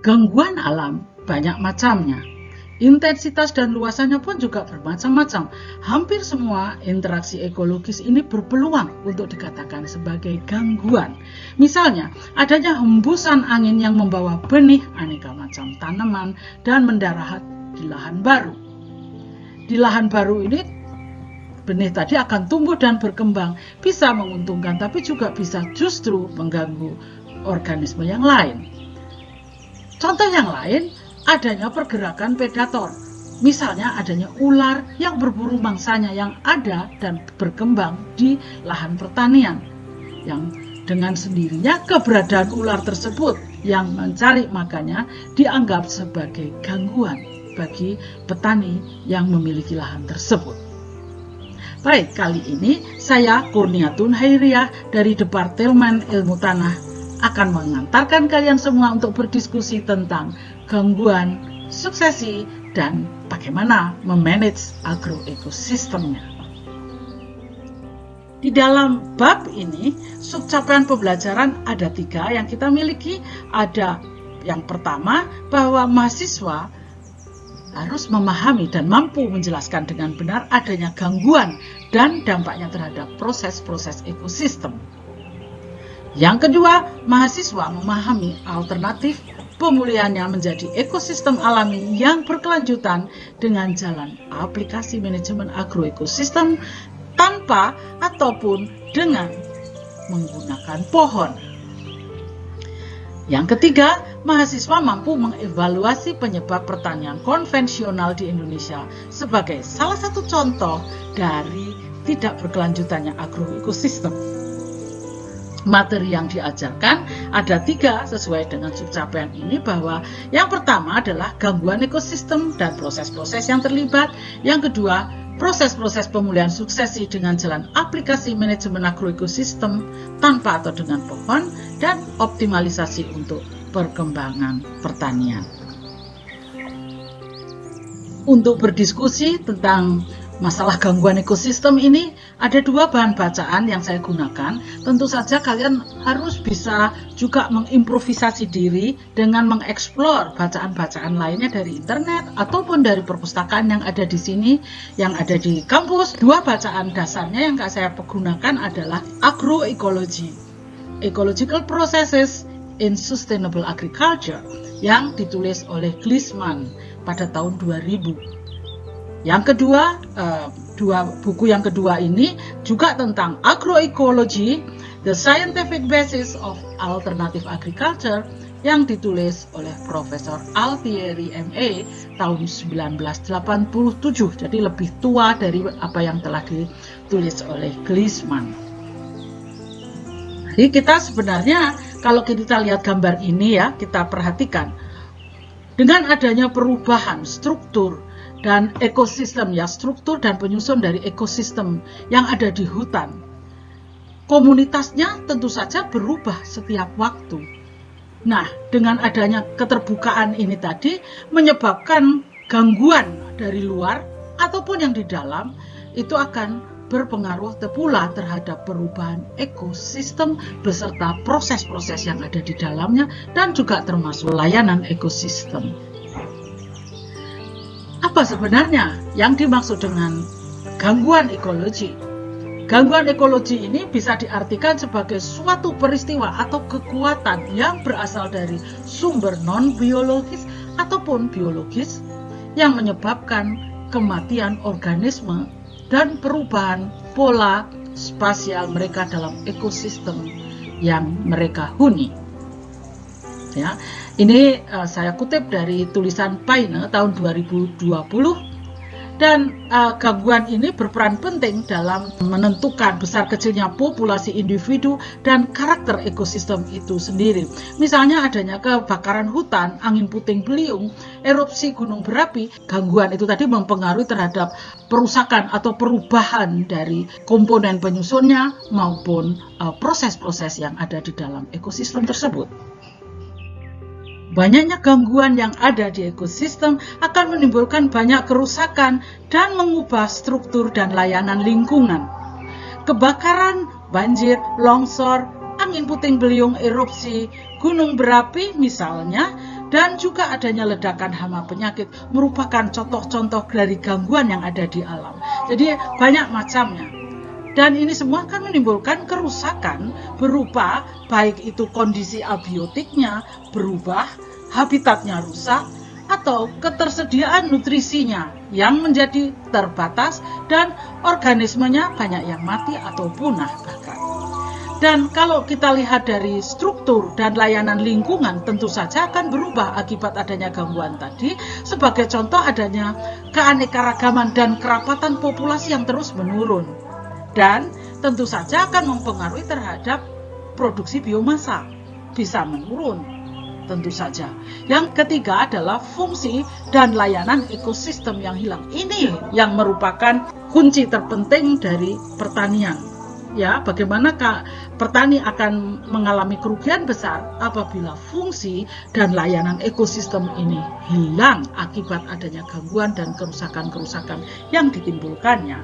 Gangguan alam banyak macamnya. Intensitas dan luasannya pun juga bermacam-macam. Hampir semua interaksi ekologis ini berpeluang untuk dikatakan sebagai gangguan. Misalnya, adanya hembusan angin yang membawa benih aneka macam tanaman dan mendarat di lahan baru. Di lahan baru ini, benih tadi akan tumbuh dan berkembang, bisa menguntungkan tapi juga bisa justru mengganggu organisme yang lain. Contoh yang lain, adanya pergerakan predator. Misalnya adanya ular yang berburu mangsanya yang ada dan berkembang di lahan pertanian. Yang dengan sendirinya keberadaan ular tersebut yang mencari makannya dianggap sebagai gangguan bagi petani yang memiliki lahan tersebut. Baik, kali ini saya Kurniatun Hairiah dari Departemen Ilmu Tanah akan mengantarkan kalian semua untuk berdiskusi tentang gangguan, suksesi, dan bagaimana memanage agroekosistemnya. Di dalam bab ini, subcapaian pembelajaran ada 3 yang kita miliki. Ada yang pertama, bahwa mahasiswa harus memahami dan mampu menjelaskan dengan benar adanya gangguan dan dampaknya terhadap proses-proses ekosistem. Yang kedua, mahasiswa memahami alternatif pemulihannya menjadi ekosistem alami yang berkelanjutan dengan jalan aplikasi manajemen agroekosistem tanpa ataupun dengan menggunakan pohon. Yang ketiga, mahasiswa mampu mengevaluasi penyebab pertanian konvensional di Indonesia sebagai salah satu contoh dari tidak berkelanjutannya agroekosistem. Materi yang diajarkan ada 3 sesuai dengan subcapaian ini, bahwa yang pertama adalah gangguan ekosistem dan proses-proses yang terlibat. Yang kedua, proses-proses pemulihan suksesi dengan jalan aplikasi manajemen agroekosistem tanpa atau dengan pohon, dan optimalisasi untuk perkembangan pertanian. Untuk berdiskusi tentang masalah gangguan ekosistem ini, ada 2 bahan bacaan yang saya gunakan. Tentu saja kalian harus bisa juga mengimprovisasi diri dengan mengeksplor bacaan-bacaan lainnya dari internet ataupun dari perpustakaan yang ada di sini, yang ada di kampus. 2 bacaan dasarnya yang saya gunakan adalah Agroecology, Ecological Processes in Sustainable Agriculture, yang ditulis oleh Glisman pada tahun 2000. Yang kedua, 2 buku yang kedua ini juga tentang Agroecology, The Scientific Basis of Alternative Agriculture, yang ditulis oleh Profesor Altieri MA tahun 1987. Jadi lebih tua dari apa yang telah ditulis oleh Glisman. Jadi kita sebenarnya kalau kita lihat gambar ini ya, kita perhatikan dengan adanya perubahan struktur dan ekosistem, ya, struktur dan penyusun dari ekosistem yang ada di hutan. Komunitasnya tentu saja berubah setiap waktu. Nah, dengan adanya keterbukaan ini tadi menyebabkan gangguan dari luar ataupun yang di dalam itu akan berpengaruh pula terhadap perubahan ekosistem beserta proses-proses yang ada di dalamnya dan juga termasuk layanan ekosistem. Apa sebenarnya yang dimaksud dengan gangguan ekologi? Gangguan ekologi ini bisa diartikan sebagai suatu peristiwa atau kekuatan yang berasal dari sumber non-biologis ataupun biologis yang menyebabkan kematian organisme dan perubahan pola spasial mereka dalam ekosistem yang mereka huni. Ya, ini saya kutip dari tulisan Paine tahun 2020, dan gangguan ini berperan penting dalam menentukan besar kecilnya populasi individu dan karakter ekosistem itu sendiri. Misalnya adanya kebakaran hutan, angin puting beliung, erupsi gunung berapi. Gangguan itu tadi mempengaruhi terhadap perusakan atau perubahan dari komponen penyusunnya maupun proses-proses yang ada di dalam ekosistem tersebut. Banyaknya gangguan yang ada di ekosistem akan menimbulkan banyak kerusakan dan mengubah struktur dan layanan lingkungan. Kebakaran, banjir, longsor, angin puting beliung, erupsi, gunung berapi misalnya dan juga adanya ledakan hama penyakit merupakan contoh-contoh dari gangguan yang ada di alam. Jadi banyak macamnya. Dan ini semua akan menimbulkan kerusakan berupa baik itu kondisi abiotiknya berubah, habitatnya rusak, atau ketersediaan nutrisinya yang menjadi terbatas dan organismenya banyak yang mati atau punah bahkan. Dan kalau kita lihat dari struktur dan layanan lingkungan tentu saja akan berubah akibat adanya gangguan tadi. Sebagai contoh adanya keanekaragaman dan kerapatan populasi yang terus menurun. Dan tentu saja akan mempengaruhi terhadap produksi biomasa, bisa menurun tentu saja. Yang ketiga adalah fungsi dan layanan ekosistem yang hilang. Ini yang merupakan kunci terpenting dari pertanian. Ya, bagaimana petani akan mengalami kerugian besar apabila fungsi dan layanan ekosistem ini hilang akibat adanya gangguan dan kerusakan-kerusakan yang ditimbulkannya.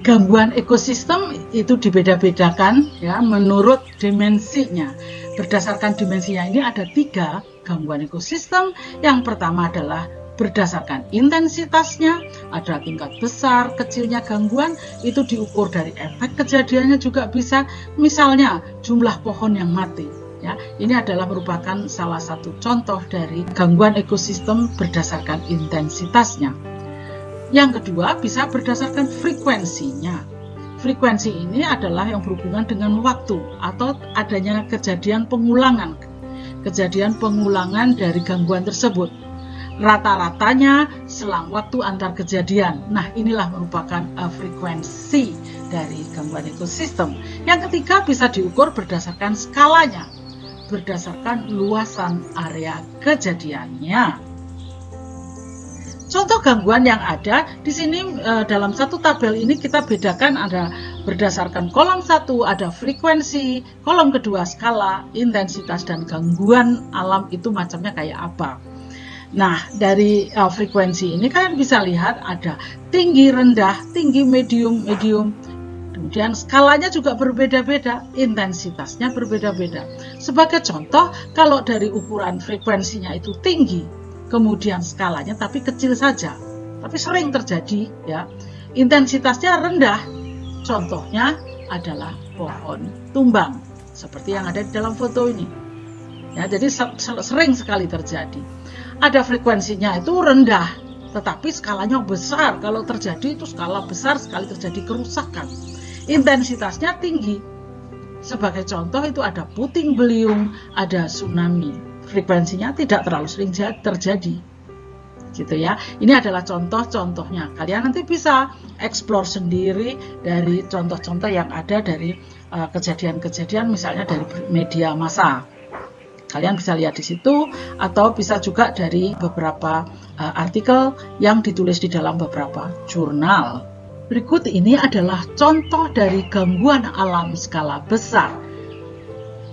Gangguan ekosistem itu dibeda-bedakan ya menurut dimensinya. Berdasarkan dimensinya ini ada 3 gangguan ekosistem. Yang pertama adalah berdasarkan intensitasnya, ada tingkat besar, kecilnya gangguan, itu diukur dari efek kejadiannya juga bisa, misalnya jumlah pohon yang mati. Ya, ini adalah merupakan salah satu contoh dari gangguan ekosistem berdasarkan intensitasnya. Yang kedua bisa berdasarkan frekuensinya. Frekuensi ini adalah yang berhubungan dengan waktu atau adanya kejadian pengulangan dari gangguan tersebut. Rata-ratanya selang waktu antar kejadian. Nah, inilah merupakan frekuensi dari gangguan ekosistem. Yang ketiga bisa diukur berdasarkan skalanya, berdasarkan luasan area kejadiannya. Contoh gangguan yang ada di sini dalam satu tabel ini kita bedakan ada berdasarkan kolom 1 ada frekuensi, kolom kedua skala, intensitas dan gangguan alam itu macamnya kayak apa. Nah, dari frekuensi ini kalian bisa lihat ada tinggi, rendah, tinggi, medium, medium. Kemudian skalanya juga berbeda-beda, intensitasnya berbeda-beda. Sebagai contoh, kalau dari ukuran frekuensinya itu tinggi, kemudian skalanya tapi kecil saja, tapi sering terjadi ya. Intensitasnya rendah, contohnya adalah pohon tumbang, seperti yang ada di dalam foto ini. Ya, jadi sering sekali terjadi. Ada frekuensinya itu rendah, tetapi skalanya besar. Kalau terjadi itu skala besar sekali terjadi kerusakan. Intensitasnya tinggi. Sebagai contoh itu ada puting beliung, ada tsunami. Frekuensinya tidak terlalu sering terjadi. Gitu ya. Ini adalah contoh-contohnya. Kalian nanti bisa eksplor sendiri dari contoh-contoh yang ada dari kejadian-kejadian misalnya dari media massa. Kalian bisa lihat di situ atau bisa juga dari beberapa artikel yang ditulis di dalam beberapa jurnal. Berikut ini adalah contoh dari gangguan alam skala besar.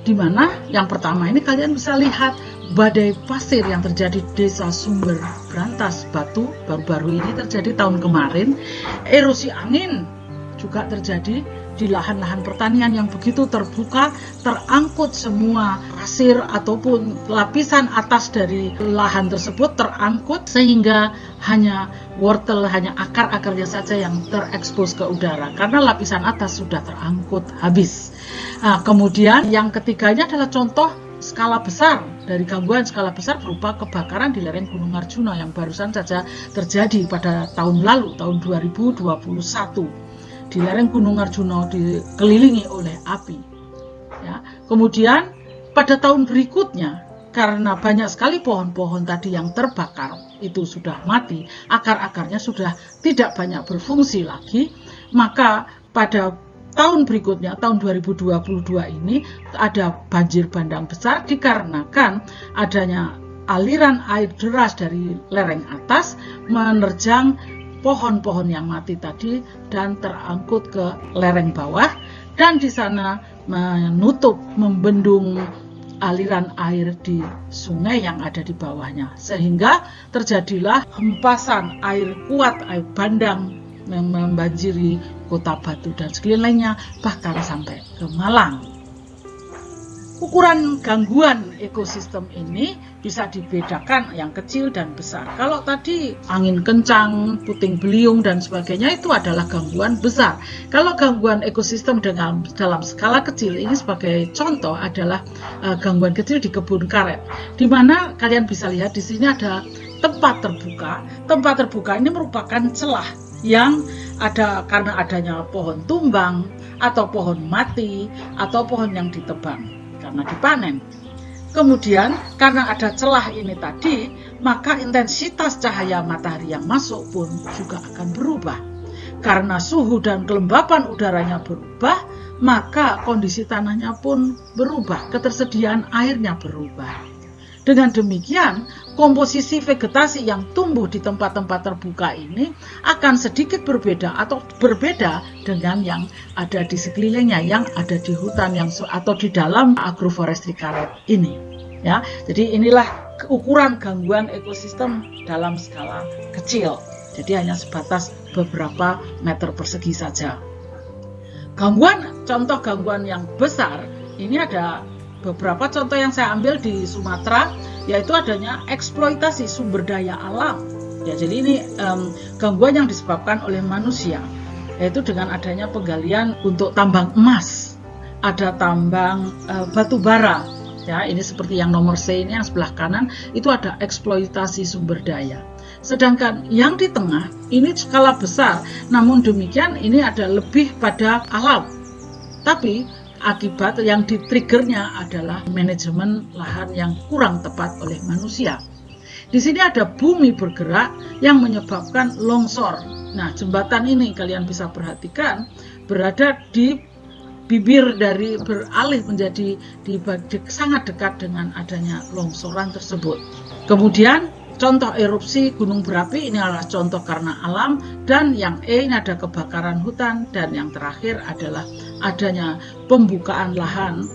Di mana yang pertama ini kalian bisa lihat badai pasir yang terjadi di Desa Sumber Brantas Batu baru-baru ini terjadi tahun kemarin. Erosi angin juga terjadi di lahan-lahan pertanian yang begitu terbuka, terangkut semua pasir ataupun lapisan atas dari lahan tersebut terangkut sehingga hanya wortel, hanya akar-akarnya saja yang terekspos ke udara karena lapisan atas sudah terangkut habis. Nah, kemudian yang ketiganya adalah contoh skala besar dari gangguan skala besar berupa kebakaran di lereng Gunung Arjuna yang barusan saja terjadi pada tahun lalu, tahun 2021. Di lereng Gunung Arjuna dikelilingi oleh api. Ya. Kemudian pada tahun berikutnya, karena banyak sekali pohon-pohon tadi yang terbakar, itu sudah mati, akar-akarnya sudah tidak banyak berfungsi lagi, maka pada tahun berikutnya, tahun 2022 ini, ada banjir bandang besar dikarenakan adanya aliran air deras dari lereng atas menerjang pohon-pohon yang mati tadi dan terangkut ke lereng bawah dan di sana menutup, membendung aliran air di sungai yang ada di bawahnya sehingga terjadilah hempasan air kuat, air bandang yang membanjiri kota Batu dan sekelilingnya bahkan sampai ke Malang. Ukuran gangguan ekosistem ini bisa dibedakan yang kecil dan besar. Kalau tadi angin kencang, puting beliung dan sebagainya itu adalah gangguan besar. Kalau gangguan ekosistem dalam skala kecil ini sebagai contoh adalah gangguan kecil di kebun karet, di mana kalian bisa lihat di sini ada tempat terbuka. Tempat terbuka ini merupakan celah yang ada karena adanya pohon tumbang atau pohon mati atau pohon yang ditebang karena dipanen. Kemudian karena ada celah ini tadi, maka intensitas cahaya matahari yang masuk pun juga akan berubah. Karena suhu dan kelembapan udaranya berubah, maka kondisi tanahnya pun berubah, ketersediaan airnya berubah. Dengan demikian, komposisi vegetasi yang tumbuh di tempat-tempat terbuka ini akan sedikit berbeda atau berbeda dengan yang ada di sekelilingnya, yang ada di hutan atau di dalam agroforestry karet ini. Ya, jadi inilah ukuran gangguan ekosistem dalam skala kecil. Jadi hanya sebatas beberapa meter persegi saja. Contoh gangguan yang besar, ini ada beberapa contoh yang saya ambil di Sumatera, yaitu adanya eksploitasi sumber daya alam. Ya, jadi ini gangguan yang disebabkan oleh manusia, yaitu dengan adanya penggalian untuk tambang emas, ada tambang batu bara. Ya, ini seperti yang nomor C ini yang sebelah kanan, itu ada eksploitasi sumber daya. Sedangkan yang di tengah ini skala besar, namun demikian ini ada lebih pada alam. Tapi akibat yang di-triggernya adalah manajemen lahan yang kurang tepat oleh manusia. Di sini ada bumi bergerak yang menyebabkan longsor. Nah, jembatan ini kalian bisa perhatikan berada di bibir dari beralih menjadi sangat dekat dengan adanya longsoran tersebut. Kemudian contoh erupsi gunung berapi ini adalah contoh karena alam, dan yang E ini ada kebakaran hutan, dan yang terakhir adalah adanya pembukaan lahan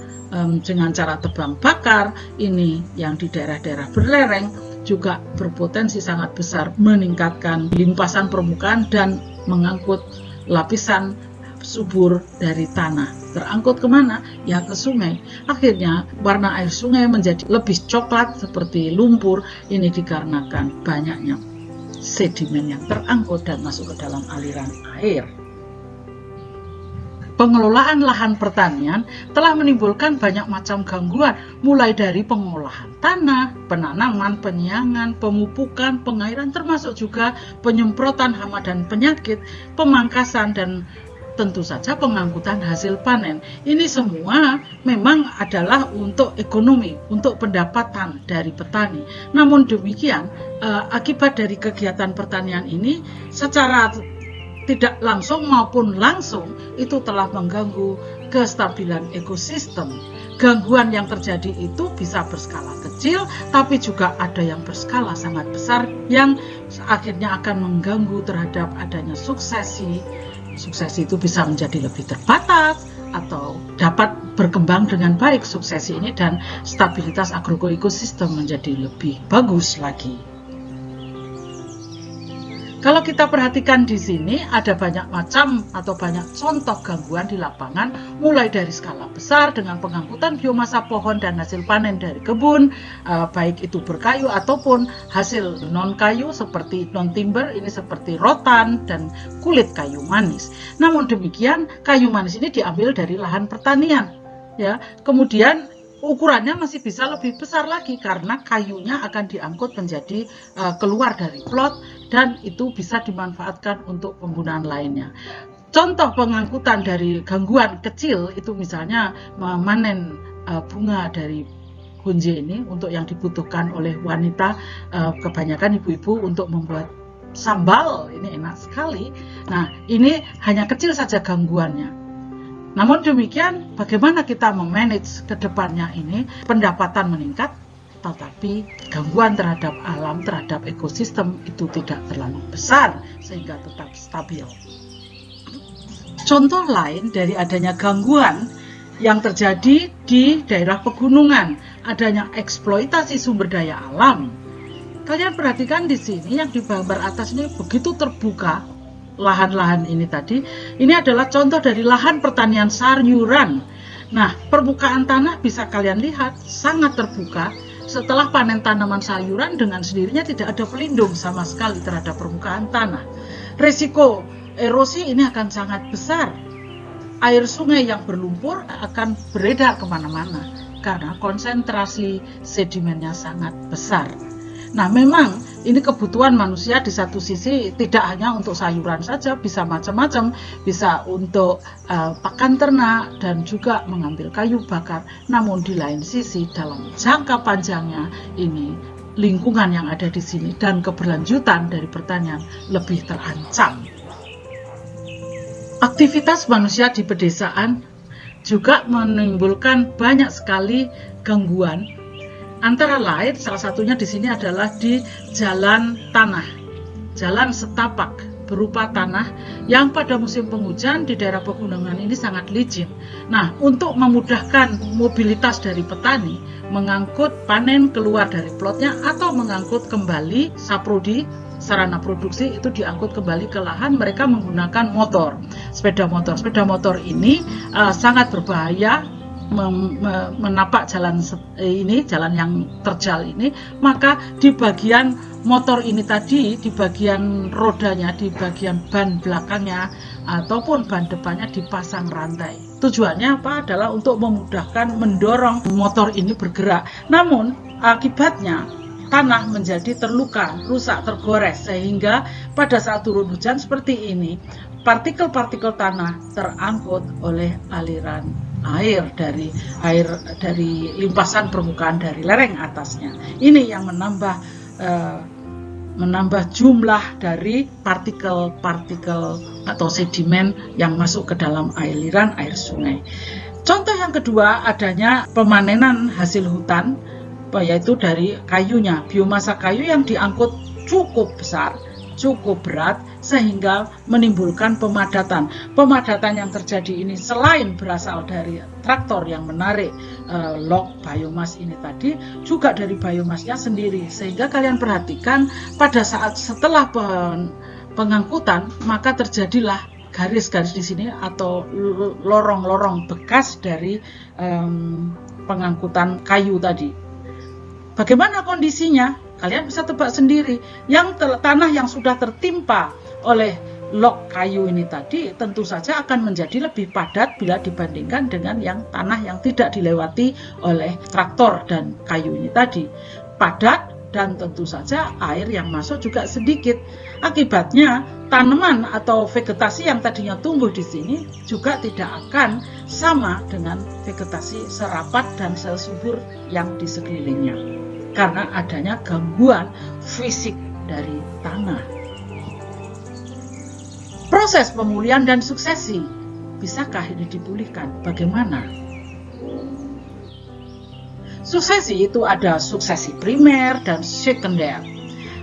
dengan cara tebang bakar. Ini yang di daerah-daerah berlereng juga berpotensi sangat besar meningkatkan limpasan permukaan dan mengangkut lapisan subur dari tanah. Terangkut kemana? Ya, ke sungai. Akhirnya warna air sungai menjadi lebih coklat seperti lumpur. Ini dikarenakan banyaknya sedimen yang terangkut dan masuk ke dalam aliran air. Pengelolaan lahan pertanian telah menimbulkan banyak macam gangguan, mulai dari pengolahan tanah, penanaman, penyiangan, pemupukan, pengairan, termasuk juga penyemprotan hama dan penyakit, pemangkasan, dan tentu saja pengangkutan hasil panen. Ini semua memang adalah untuk ekonomi, untuk pendapatan dari petani. Namun demikian, akibat dari kegiatan pertanian ini secara tidak langsung maupun langsung itu telah mengganggu kestabilan ekosistem. Gangguan yang terjadi itu bisa berskala kecil, tapi juga ada yang berskala sangat besar yang akhirnya akan mengganggu terhadap adanya suksesi. Suksesi itu bisa menjadi lebih terbatas atau dapat berkembang dengan baik suksesi ini, dan stabilitas agroekosistem menjadi lebih bagus lagi. Kalau kita perhatikan di sini ada banyak macam atau banyak contoh gangguan di lapangan, mulai dari skala besar dengan pengangkutan biomasa pohon dan hasil panen dari kebun, baik itu berkayu ataupun hasil non kayu seperti non timber, ini seperti rotan dan kulit kayu manis. Namun demikian, kayu manis ini diambil dari lahan pertanian, ya. Kemudian ukurannya masih bisa lebih besar lagi karena kayunya akan diangkut menjadi keluar dari plot, dan itu bisa dimanfaatkan untuk penggunaan lainnya. Contoh pengangkutan dari gangguan kecil itu misalnya memanen bunga dari hunje ini untuk yang dibutuhkan oleh wanita, kebanyakan ibu-ibu untuk membuat sambal, ini enak sekali. Nah, ini hanya kecil saja gangguannya. Namun demikian, bagaimana kita memanage ke depannya ini, pendapatan meningkat, tetapi gangguan terhadap alam, terhadap ekosistem itu tidak terlalu besar sehingga tetap stabil. Contoh lain dari adanya gangguan yang terjadi di daerah pegunungan, adanya eksploitasi sumber daya alam. Kalian perhatikan di sini yang di gambar atas ini begitu terbuka lahan-lahan ini tadi. Ini adalah contoh dari lahan pertanian sayuran. Nah, permukaan tanah bisa kalian lihat sangat terbuka. Setelah panen tanaman sayuran, dengan sendirinya tidak ada pelindung sama sekali terhadap permukaan tanah. Risiko erosi ini akan sangat besar. Air sungai yang berlumpur akan beredar kemana-mana karena konsentrasi sedimennya sangat besar. Nah, memang ini kebutuhan manusia di satu sisi tidak hanya untuk sayuran saja, bisa macam-macam, bisa untuk pakan ternak dan juga mengambil kayu bakar. Namun di lain sisi dalam jangka panjangnya ini lingkungan yang ada di sini dan keberlanjutan dari pertanian lebih terancam. Aktivitas manusia di pedesaan juga menimbulkan banyak sekali gangguan. Antara lain, salah satunya di sini adalah di jalan tanah, jalan setapak berupa tanah yang pada musim penghujan di daerah pegunungan ini sangat licin. Nah, untuk memudahkan mobilitas dari petani, mengangkut panen keluar dari plotnya atau mengangkut kembali saprodi, sarana produksi itu diangkut kembali ke lahan, mereka menggunakan motor, sepeda motor. Sepeda motor ini sangat berbahaya menapak jalan ini, jalan yang terjal ini, maka di bagian motor ini tadi, di bagian rodanya, di bagian ban belakangnya ataupun ban depannya dipasang rantai. Tujuannya apa? Adalah untuk memudahkan mendorong motor ini bergerak. Namun akibatnya tanah menjadi terluka, rusak, tergores, sehingga pada saat turun hujan seperti ini, partikel-partikel tanah terangkut oleh aliran air dari limpasan permukaan dari lereng atasnya. Ini yang menambah jumlah dari partikel-partikel atau sedimen yang masuk ke dalam aliran air sungai. Contoh yang kedua, adanya pemanenan hasil hutan, yaitu dari kayunya, biomasa kayu yang diangkut cukup besar, cukup berat, sehingga menimbulkan pemadatan. Pemadatan yang terjadi ini selain berasal dari traktor yang menarik log biomas ini tadi, juga dari biomasnya sendiri. Sehingga kalian perhatikan pada saat setelah pengangkutan, maka terjadilah garis-garis di sini atau lorong-lorong bekas dari pengangkutan kayu tadi. Bagaimana kondisinya? Kalian bisa tebak sendiri. Yang tanah yang sudah tertimpa oleh log kayu ini tadi tentu saja akan menjadi lebih padat bila dibandingkan dengan yang tanah yang tidak dilewati oleh traktor dan kayu ini tadi. Padat dan tentu saja air yang masuk juga sedikit. Akibatnya tanaman atau vegetasi yang tadinya tumbuh di sini juga tidak akan sama dengan vegetasi serapat dan subur yang di sekelilingnya, karena adanya gangguan fisik dari tanah. Proses pemulihan dan suksesi, bisakah ini dipulihkan? Bagaimana? Suksesi itu ada suksesi primer dan sekunder.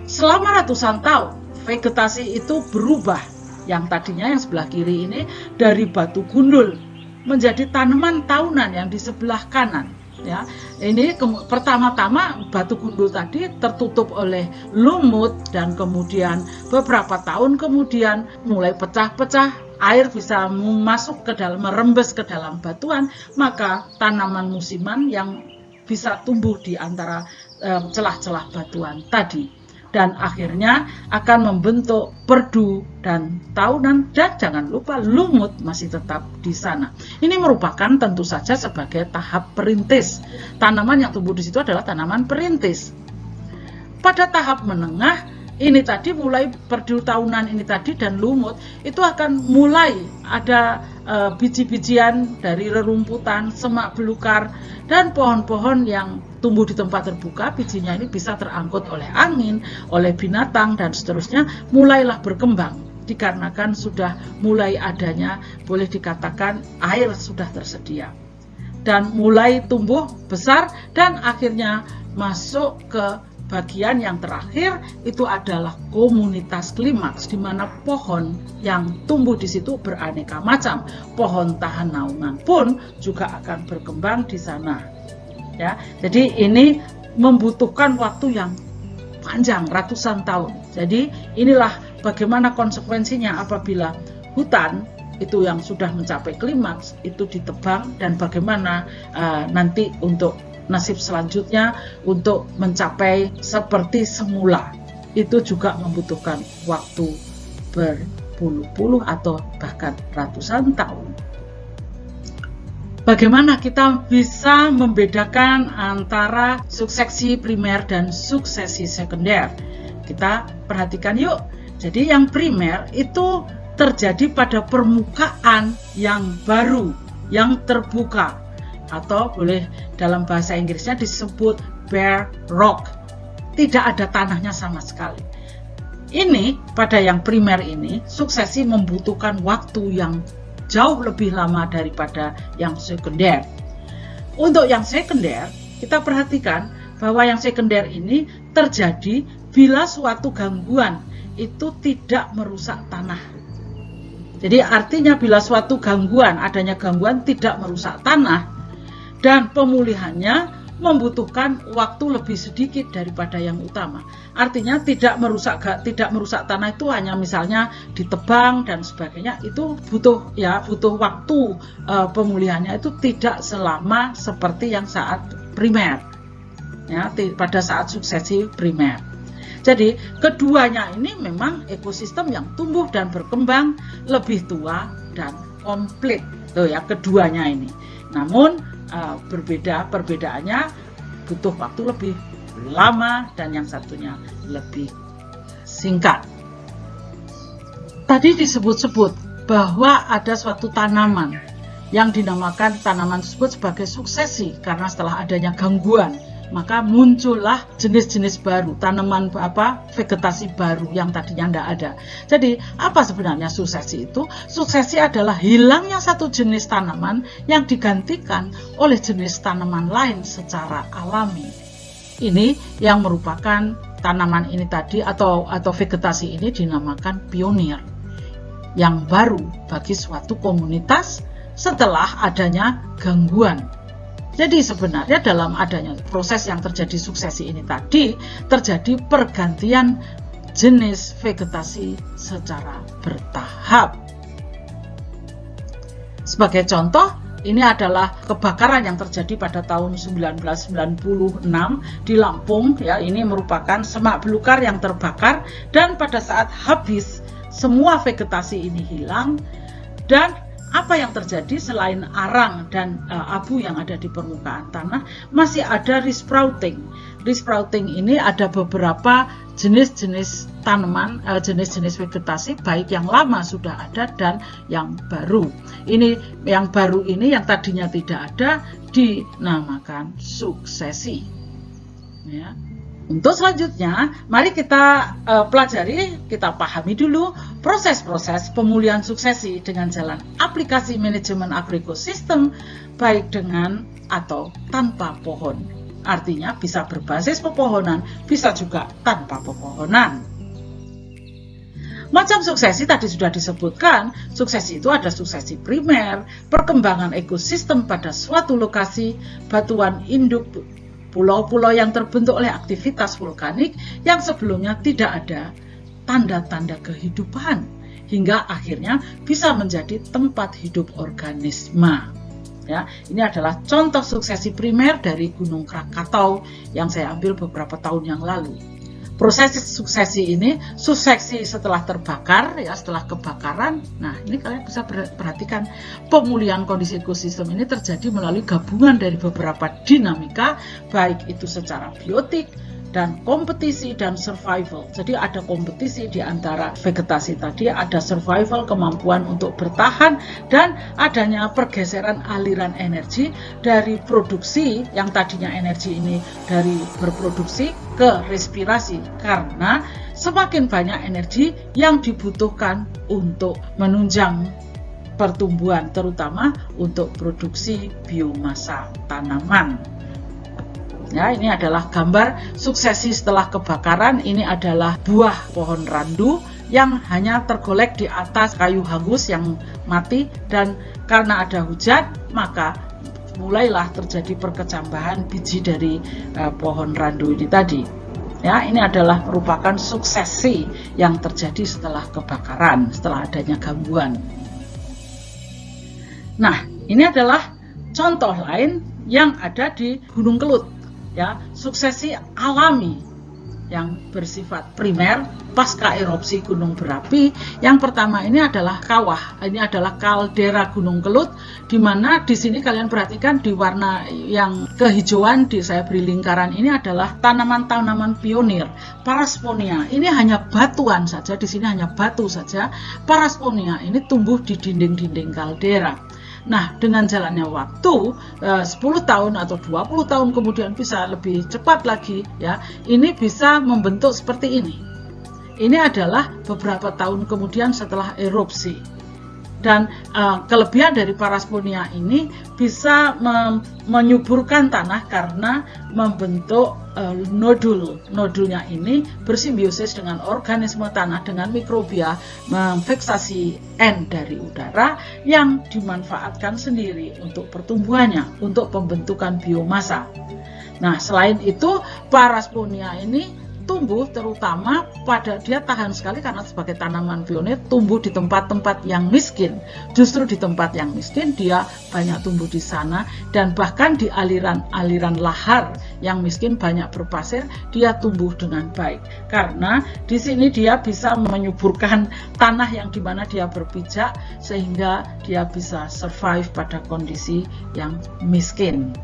Selama ratusan tahun, vegetasi itu berubah. Yang tadinya yang sebelah kiri ini dari batu gundul menjadi tanaman tahunan yang di sebelah kanan. Ya, ini pertama-tama batu gundul tadi tertutup oleh lumut dan kemudian beberapa tahun kemudian mulai pecah-pecah, air bisa masuk ke dalam, merembes ke dalam batuan, maka tanaman musiman yang bisa tumbuh di antara celah-celah batuan tadi. Dan akhirnya akan membentuk perdu dan tahunan, dan jangan lupa lumut masih tetap di sana. Ini merupakan tentu saja sebagai tahap perintis. Tanaman yang tumbuh di situ adalah tanaman perintis. Pada tahap menengah ini tadi mulai perdu tahunan ini tadi dan lumut itu akan mulai ada biji-bijian dari rerumputan, semak belukar, dan pohon-pohon yang tumbuh di tempat terbuka. Bijinya ini bisa terangkut oleh angin, oleh binatang, dan seterusnya, mulailah berkembang dikarenakan sudah mulai adanya, boleh dikatakan air sudah tersedia, dan mulai tumbuh besar dan akhirnya masuk ke bagian yang terakhir, itu adalah komunitas klimaks, di mana pohon yang tumbuh di situ beraneka macam. Pohon tahan naungan pun juga akan berkembang di sana. Ya, jadi ini membutuhkan waktu yang panjang, ratusan tahun. Jadi inilah bagaimana konsekuensinya apabila hutan itu yang sudah mencapai klimaks itu ditebang, dan bagaimana nanti untuk nasib selanjutnya untuk mencapai seperti semula, itu juga membutuhkan waktu berpuluh-puluh atau bahkan ratusan tahun. Bagaimana kita bisa membedakan antara suksesi primer dan suksesi sekunder? Kita perhatikan yuk. Jadi yang primer itu terjadi pada permukaan yang baru, yang terbuka, atau boleh dalam bahasa Inggrisnya disebut bare rock. Tidak ada tanahnya sama sekali. Ini pada yang primer ini, suksesi membutuhkan waktu yang jauh lebih lama daripada yang sekunder. Untuk yang sekunder, kita perhatikan bahwa yang sekunder ini terjadi bila suatu gangguan itu tidak merusak tanah. Jadi artinya bila suatu gangguan, adanya gangguan tidak merusak tanah, dan pemulihannya membutuhkan waktu lebih sedikit daripada yang utama. Artinya tidak merusak tanah itu hanya misalnya ditebang dan sebagainya, itu butuh waktu pemulihannya itu tidak selama seperti yang saat primer, ya, pada saat suksesi primer. Jadi keduanya ini memang ekosistem yang tumbuh dan berkembang lebih tua dan komplit, tuh ya, keduanya ini. Namun perbedaannya butuh waktu lebih lama dan yang satunya lebih singkat. Tadi disebut-sebut bahwa ada suatu tanaman yang dinamakan tanaman tersebut sebagai suksesi karena setelah adanya gangguan maka muncullah jenis-jenis baru, tanaman vegetasi baru yang tadinya tidak ada. Jadi apa sebenarnya suksesi itu? Suksesi adalah hilangnya satu jenis tanaman yang digantikan oleh jenis tanaman lain secara alami. Ini yang merupakan tanaman ini tadi atau vegetasi ini dinamakan pionir, yang baru bagi suatu komunitas setelah adanya gangguan. Jadi sebenarnya dalam adanya proses yang terjadi suksesi ini tadi, terjadi pergantian jenis vegetasi secara bertahap. Sebagai contoh, ini adalah kebakaran yang terjadi pada tahun 1996 di Lampung. Ya, ini merupakan semak belukar yang terbakar, dan pada saat habis semua vegetasi ini hilang, dan apa yang terjadi selain arang dan abu yang ada di permukaan tanah, masih ada resprouting. Resprouting ini ada beberapa jenis-jenis tanaman, jenis-jenis vegetasi, baik yang lama sudah ada dan yang baru. Ini yang baru ini yang tadinya tidak ada dinamakan suksesi. Ya. Untuk selanjutnya, mari kita pelajari, kita pahami dulu proses-proses pemulihan suksesi dengan jalan aplikasi manajemen agroekosistem, baik dengan atau tanpa pohon. Artinya bisa berbasis pepohonan, bisa juga tanpa pepohonan. Macam suksesi tadi sudah disebutkan, suksesi itu ada suksesi primer, perkembangan ekosistem pada suatu lokasi, batuan induk, pulau-pulau yang terbentuk oleh aktivitas vulkanik yang sebelumnya tidak ada tanda-tanda kehidupan, hingga akhirnya bisa menjadi tempat hidup organisme. Ya, ini adalah contoh suksesi primer dari Gunung Krakatau yang saya ambil beberapa tahun yang lalu. Proses suksesi ini, suksesi setelah terbakar, ya, setelah kebakaran. Nah, ini kalian bisa perhatikan pemulihan kondisi ekosistem ini terjadi melalui gabungan dari beberapa dinamika, baik itu secara biotik dan kompetisi dan survival. Jadi ada kompetisi di antara vegetasi tadi, ada survival, kemampuan untuk bertahan, dan adanya pergeseran aliran energi dari produksi yang tadinya energi ini dari berproduksi ke respirasi, karena semakin banyak energi yang dibutuhkan untuk menunjang pertumbuhan, terutama untuk produksi biomasa tanaman. Ya, ini adalah gambar suksesi setelah kebakaran. Ini adalah buah pohon randu yang hanya tergolek di atas kayu hangus yang mati, dan karena ada hujan maka mulailah terjadi perkecambahan biji dari pohon randu ini tadi. Ya, ini adalah merupakan suksesi yang terjadi setelah kebakaran, setelah adanya gangguan. Nah, ini adalah contoh lain yang ada di Gunung Kelut, ya, suksesi alami yang bersifat primer pasca erupsi gunung berapi. Yang pertama ini adalah kawah. Ini adalah kaldera Gunung Kelut, di mana di sini kalian perhatikan di warna yang kehijauan saya beri lingkaran ini adalah tanaman-tanaman pionir. Parasponia ini hanya batuan saja, di sini hanya batu saja. Parasponia ini tumbuh di dinding-dinding kaldera. Nah, dengan jalannya waktu 10 tahun atau 20 tahun kemudian, bisa lebih cepat lagi, ya, ini bisa membentuk seperti ini. Ini adalah beberapa tahun kemudian setelah erupsi. Dan kelebihan dari parasponia ini bisa menyuburkan tanah karena membentuk nodul. Nodulnya ini bersimbiosis dengan organisme tanah, dengan mikrobia, memfiksasi N dari udara yang dimanfaatkan sendiri untuk pertumbuhannya, untuk pembentukan biomasa. Nah, selain itu parasponia ini tumbuh terutama pada, dia tahan sekali karena sebagai tanaman pionir tumbuh di tempat-tempat yang miskin. Justru di tempat yang miskin dia banyak tumbuh di sana, dan bahkan di aliran-aliran lahar yang miskin banyak berpasir dia tumbuh dengan baik karena di sini dia bisa menyuburkan tanah yang dimana dia berpijak sehingga dia bisa survive pada kondisi yang miskin.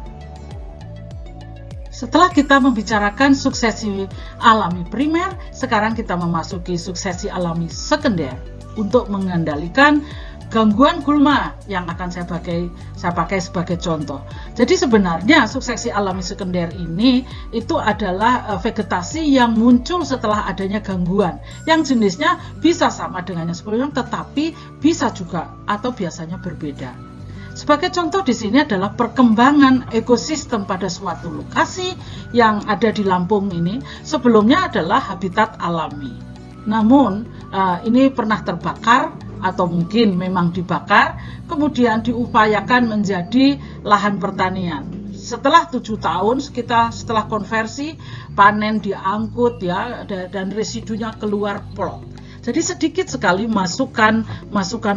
Setelah kita membicarakan suksesi alami primer, sekarang kita memasuki suksesi alami sekunder untuk mengendalikan gangguan gulma yang akan saya pakai sebagai contoh. Jadi sebenarnya suksesi alami sekunder ini itu adalah vegetasi yang muncul setelah adanya gangguan, yang jenisnya bisa sama dengan yang sebelumnya, tetapi bisa juga atau biasanya berbeda. Sebagai contoh di sini adalah perkembangan ekosistem pada suatu lokasi yang ada di Lampung ini. Sebelumnya adalah habitat alami. Namun ini pernah terbakar atau mungkin memang dibakar, kemudian diupayakan menjadi lahan pertanian. Setelah 7 tahun setelah konversi, panen diangkut, ya, dan residunya keluar plok. Jadi sedikit sekali masukan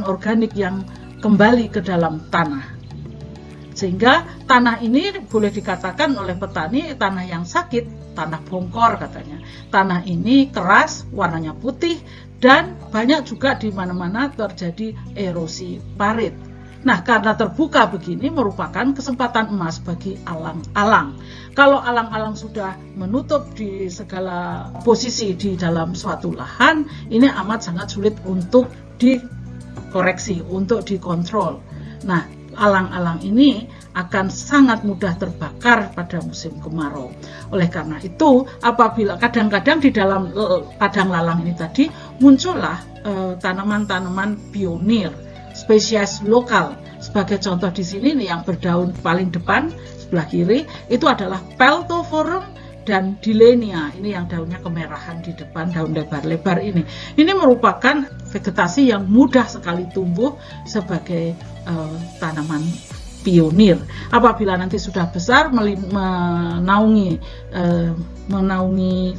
organik yang kembali ke dalam tanah, sehingga tanah ini boleh dikatakan oleh petani tanah yang sakit, tanah bongkor katanya. Tanah ini keras, warnanya putih, dan banyak juga di mana-mana terjadi erosi parit. Nah, karena terbuka begini merupakan kesempatan emas bagi alang-alang. Kalau alang-alang sudah menutup di segala posisi di dalam suatu lahan, ini amat sangat sulit untuk dikoreksi, untuk dikontrol. Nah, alang-alang ini akan sangat mudah terbakar pada musim kemarau. Oleh karena itu, apabila kadang-kadang di dalam padang lalang ini tadi muncullah tanaman-tanaman pionir, spesies lokal. Sebagai contoh di sini nih, yang berdaun paling depan sebelah kiri itu adalah Peltophorum dan Dilenia. Ini yang daunnya kemerahan di depan, daun lebar-lebar ini. Ini merupakan vegetasi yang mudah sekali tumbuh sebagai tanaman pionir. Apabila nanti sudah besar menaungi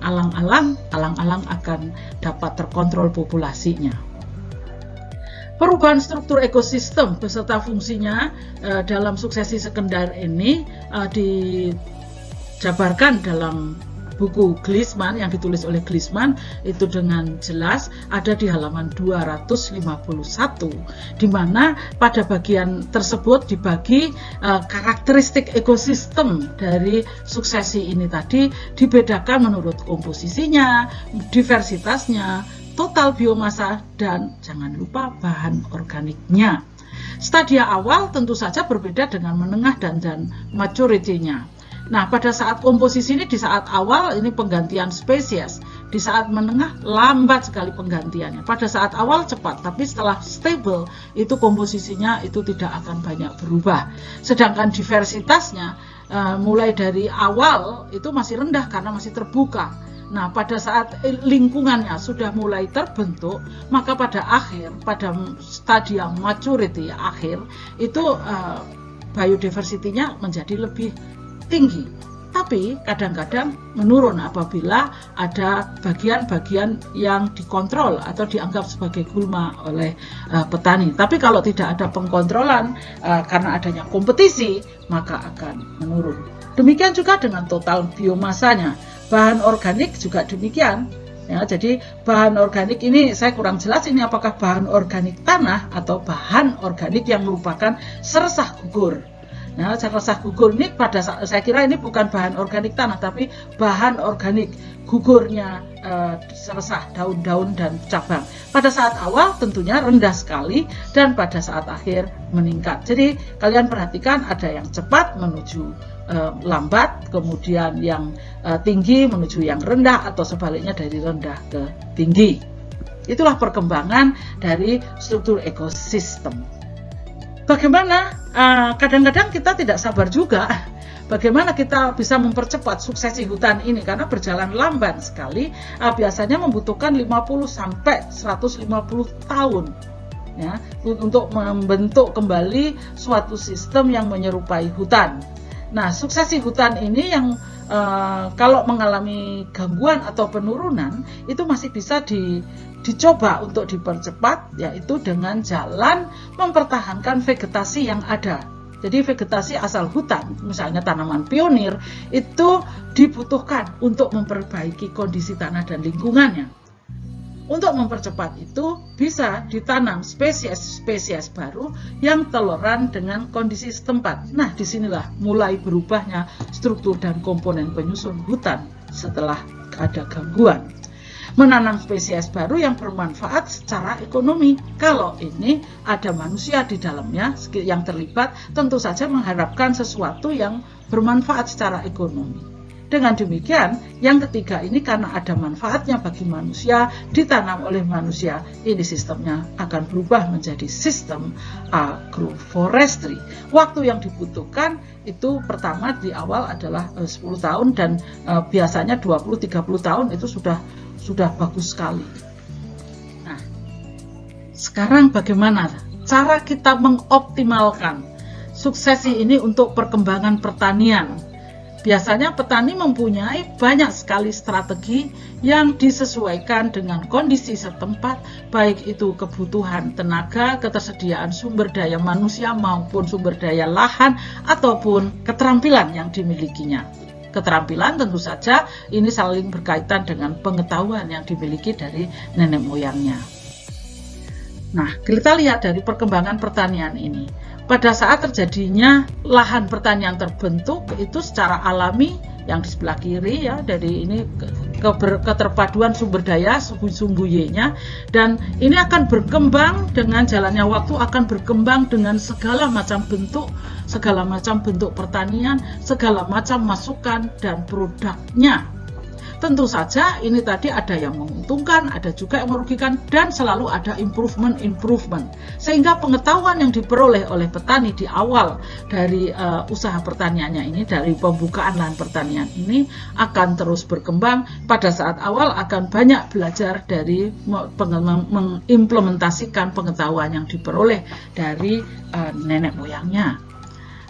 alang-alang akan dapat terkontrol populasinya. Perubahan struktur ekosistem beserta fungsinya dalam suksesi sekunder ini dijabarkan dalam buku Gliessman yang ditulis oleh Gliessman itu dengan jelas ada di halaman 251, di mana pada bagian tersebut dibagi karakteristik ekosistem dari suksesi ini tadi dibedakan menurut komposisinya, diversitasnya, total biomasa, dan jangan lupa bahan organiknya. Stadia awal tentu saja berbeda dengan menengah dan maturity-nya. Nah, pada saat komposisi ini di saat awal ini penggantian spesies, di saat menengah lambat sekali penggantiannya. Pada saat awal cepat, tapi setelah stable itu komposisinya itu tidak akan banyak berubah. Sedangkan diversitasnya mulai dari awal itu masih rendah karena masih terbuka. Nah, pada saat lingkungannya sudah mulai terbentuk, maka pada stadium maturity akhir itu biodiversity-nya menjadi lebih tinggi. Tapi kadang-kadang menurun apabila ada bagian-bagian yang dikontrol atau dianggap sebagai gulma oleh petani. Tapi kalau tidak ada pengkontrolan karena adanya kompetisi, maka akan menurun. Demikian juga dengan total biomasanya. Bahan organik juga demikian. Ya, jadi bahan organik ini saya kurang jelas ini apakah bahan organik tanah atau bahan organik yang merupakan seresah gugur. Nah, seresah gugur ini saya kira ini bukan bahan organik tanah, tapi bahan organik gugurnya seresah, daun-daun dan cabang. Pada saat awal tentunya rendah sekali dan pada saat akhir meningkat. Jadi kalian perhatikan ada yang cepat menuju lambat, kemudian yang tinggi menuju yang rendah atau sebaliknya dari rendah ke tinggi. Itulah perkembangan dari struktur ekosistem. Bagaimana kadang-kadang kita tidak sabar juga bagaimana kita bisa mempercepat suksesi hutan ini karena berjalan lamban sekali, biasanya membutuhkan 50 sampai 150 tahun ya untuk membentuk kembali suatu sistem yang menyerupai hutan. Nah, suksesi hutan ini yang kalau mengalami gangguan atau penurunan itu masih bisa dicoba untuk dipercepat, yaitu dengan jalan mempertahankan vegetasi yang ada. Jadi vegetasi asal hutan, misalnya tanaman pionir, itu dibutuhkan untuk memperbaiki kondisi tanah dan lingkungannya. Untuk mempercepat itu bisa ditanam spesies-spesies baru yang toleran dengan kondisi setempat. Nah, disinilah mulai berubahnya struktur dan komponen penyusun hutan setelah ada gangguan. Menanam spesies baru yang bermanfaat secara ekonomi. Kalau ini ada manusia di dalamnya yang terlibat, tentu saja mengharapkan sesuatu yang bermanfaat secara ekonomi. Dengan demikian, yang ketiga ini karena ada manfaatnya bagi manusia, ditanam oleh manusia, ini sistemnya akan berubah menjadi sistem agroforestry. Waktu yang dibutuhkan itu pertama di awal adalah 10 tahun dan biasanya 20-30 tahun itu sudah bagus sekali. Nah, sekarang bagaimana cara kita mengoptimalkan suksesi ini untuk perkembangan pertanian? Biasanya petani mempunyai banyak sekali strategi yang disesuaikan dengan kondisi setempat, baik itu kebutuhan tenaga, ketersediaan sumber daya manusia maupun sumber daya lahan ataupun keterampilan yang dimilikinya. Keterampilan tentu saja ini saling berkaitan dengan pengetahuan yang dimiliki dari nenek moyangnya. Nah, kita lihat dari perkembangan pertanian ini. Pada saat terjadinya lahan pertanian terbentuk itu secara alami yang di sebelah kiri ya, dari ini keterpaduan sumber daya sumbu Y-nya, dan ini akan berkembang dengan jalannya waktu, akan berkembang dengan segala macam bentuk pertanian, segala macam masukan dan produknya. Tentu saja ini tadi ada yang menguntungkan, ada juga yang merugikan, dan selalu ada improvement. Sehingga pengetahuan yang diperoleh oleh petani di awal dari usaha pertaniannya ini, dari pembukaan lahan pertanian ini akan terus berkembang. Pada saat awal akan banyak belajar dari mengimplementasikan pengetahuan yang diperoleh dari nenek moyangnya.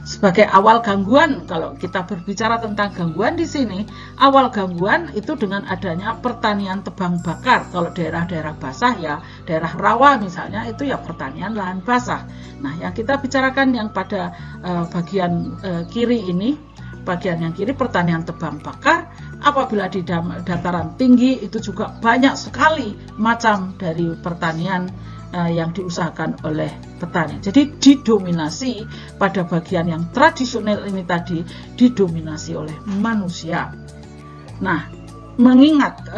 Sebagai awal gangguan, kalau kita berbicara tentang gangguan di sini, awal gangguan itu dengan adanya pertanian tebang bakar. Kalau daerah-daerah basah ya, daerah rawa misalnya itu ya pertanian lahan basah. Nah, yang kita bicarakan yang pada bagian kiri ini, bagian yang kiri pertanian tebang bakar. Apabila di dataran tinggi itu juga banyak sekali macam dari pertanian yang diusahakan oleh petani. Jadi didominasi pada bagian yang tradisional ini tadi didominasi oleh manusia. Nah, mengingat